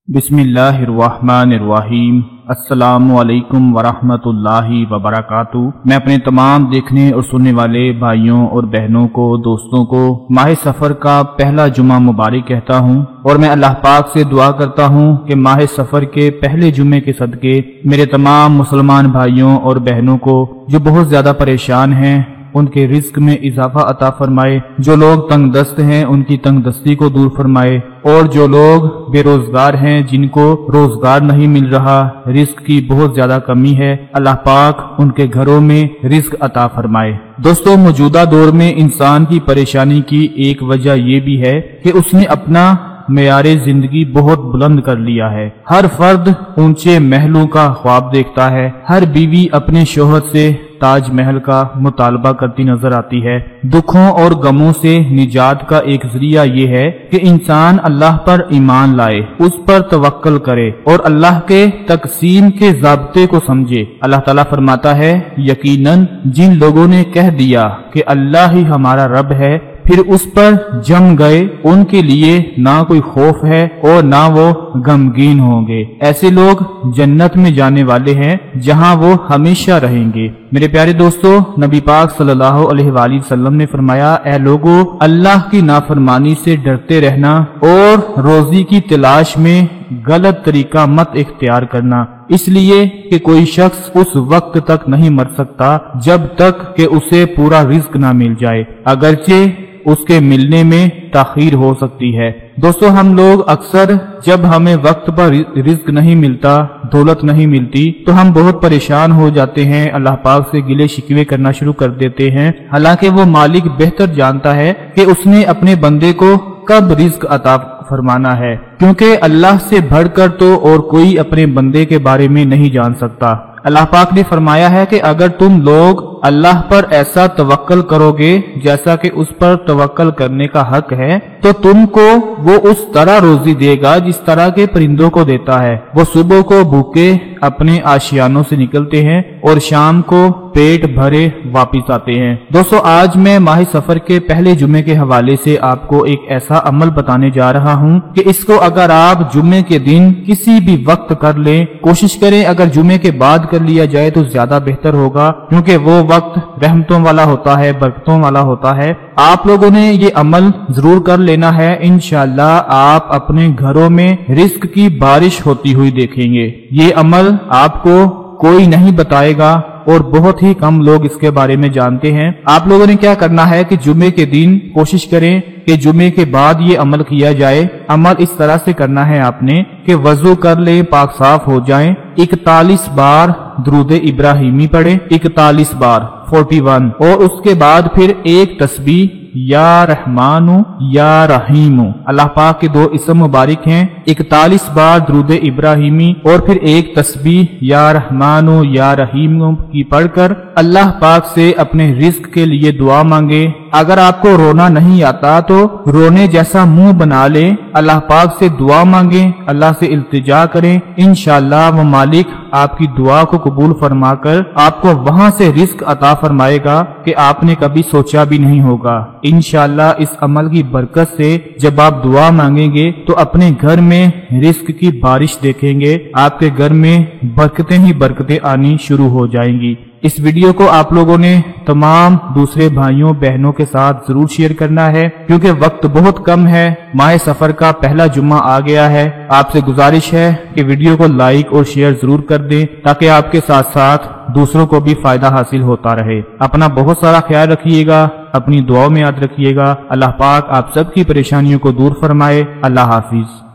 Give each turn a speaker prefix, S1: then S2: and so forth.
S1: बिस्मिल्लाहिर्रहमानिर्रहीम। अस्सलामु अलैकुम वरहमतुल्लाहि वबरकातुहू। मैं अपने तमाम देखने और सुनने वाले भाइयों और बहनों को, दोस्तों को माह सफर का पहला जुमा मुबारक कहता हूँ और मैं अल्लाह पाक से दुआ करता हूँ कि माह सफर के पहले जुमे के सदके मेरे तमाम मुसलमान भाइयों और बहनों को जो बहुत ज्यादा परेशान हैं उनके रिस्क में इजाफा अता फरमाए, जो लोग तंग दस्त हैं उनकी तंग दस्ती को दूर फरमाए और जो लोग बेरोजगार हैं जिनको रोजगार नहीं मिल रहा, रिस्क की बहुत ज्यादा कमी है, अल्लाह पाक उनके घरों में रिस्क अता फरमाए। दोस्तों, मौजूदा दौर में इंसान की परेशानी की एक वजह ये भी है कि उसने अपना मेयारे जिंदगी बहुत बुलंद कर लिया है। हर फर्द ऊंचे महलों का ख्वाब देखता है, हर बीवी अपने शोहर से ताजमहल का मुतालबा करती नजर आती है। दुखों और गमों से निजात का एक जरिया ये है कि इंसान अल्लाह पर ईमान लाए, उस पर तवक्कल करे और अल्लाह के तकसीम के ज़ाब्ते को समझे। अल्लाह ताला फरमाता है, यकीनन जिन लोगों ने कह दिया कि अल्लाह ही हमारा रब है फिर उस पर जम गए, उनके लिए ना कोई खौफ है और ना वो गमगीन होंगे। ऐसे लोग जन्नत में जाने वाले हैं जहां वो हमेशा रहेंगे। मेरे प्यारे दोस्तों, नबी पाक सल्लल्लाहु अलैहि वसल्लम ने फरमाया, ऐ लोगों, अल्लाह की नाफरमानी से डरते रहना और रोजी की तलाश में गलत तरीका मत इख्तियार करना, इसलिए कि कोई शख्स उस वक्त तक नहीं मर सकता जब तक कि उसे पूरा रिस्क ना मिल जाए, अगरचे उसके मिलने में ताखीर हो सकती है। दोस्तों, हम लोग अक्सर जब हमें वक्त पर रिस्क नहीं मिलता, दौलत नहीं मिलती, तो हम बहुत परेशान हो जाते हैं, अल्लाह पाक से गिले शिकवे करना शुरू कर देते हैं। हालांकि वो मालिक बेहतर जानता है कि उसने अपने बंदे को कब रिस्क अता फरमाना है, क्योंकि अल्लाह से बढ़कर तो और कोई अपने बंदे के बारे में नहीं जान सकता। अल्लाह पाक ने फरमाया है कि अगर तुम लोग अल्लाह पर ऐसा तवक्कल करोगे जैसा कि उस पर तवक्कल करने का हक है, तो तुमको वो उस तरह रोजी देगा जिस तरह के परिंदों को देता है। वो सुबह को भूखे अपने आशियानों से निकलते हैं और शाम को पेट भरे वापिस आते हैं। दोस्तों, आज मैं माह सफर के पहले जुमे के हवाले से आपको एक ऐसा अमल बताने जा रहा हूँ कि इसको अगर आप जुमे के दिन किसी भी वक्त कर लें, कोशिश करें अगर जुमे के बाद कर लिया जाए तो ज्यादा बेहतर होगा, क्योंकि वो वक्त रहमतों वाला होता है, बरकतों वाला होता है। आप लोगों ने ये अमल जरूर कर लेना है। इंशाअल्लाह आप अपने घरों में रिस्क की बारिश होती हुई देखेंगे। ये अमल आपको कोई नहीं बताएगा और बहुत ही कम लोग इसके बारे में जानते हैं। आप लोगों ने क्या करना है कि जुमे के दिन कोशिश करें कि जुमे के बाद ये अमल किया जाए। अमल इस तरह से करना है आपने कि वजू कर ले, पाक साफ हो जाएं, 41 बार दुरूद इब्राहिमी पढ़े, 41 बार 41, और उसके बाद फिर एक तस्बीह या रहमानु या रहीमु, अल्लाह पाक के दो इसम मुबारक हैं, 41 बार दुरूद इब्राहिमी और फिर एक तस्बीह या रहमानु या रहीमु की पढ़कर अल्लाह पाक से अपने रिस्क के लिए दुआ मांगे। अगर आपको रोना नहीं आता तो रोने जैसा मुंह बना ले, अल्लाह पाक से दुआ मांगे, अल्लाह से इल्तिजा करें। इंशाअल्लाह वो मालिक आपकी दुआ को कबूल फरमाकर आपको वहां से रिस्क अता फरमाएगा कि आपने कभी सोचा भी नहीं होगा। इंशाअल्लाह इस अमल की बरकत से जब आप दुआ मांगेंगे तो अपने घर में रिस्क की बारिश देखेंगे, आपके घर में बरकतें ही बरकतें आनी शुरू हो जाएंगी। इस वीडियो को आप लोगों ने तमाम दूसरे भाइयों बहनों के साथ जरूर शेयर करना है, क्योंकि वक्त बहुत कम है, माह सफर का पहला जुम्मा आ गया है। आपसे गुजारिश है कि वीडियो को लाइक और शेयर जरूर कर दें ताकि आपके साथ साथ दूसरों को भी फायदा हासिल होता रहे। अपना बहुत सारा ख्याल रखिएगा, अपनी दुआओं में याद रखिएगा। अल्लाह पाक आप सबकी परेशानियों को दूर फरमाए। अल्लाह हाफिज।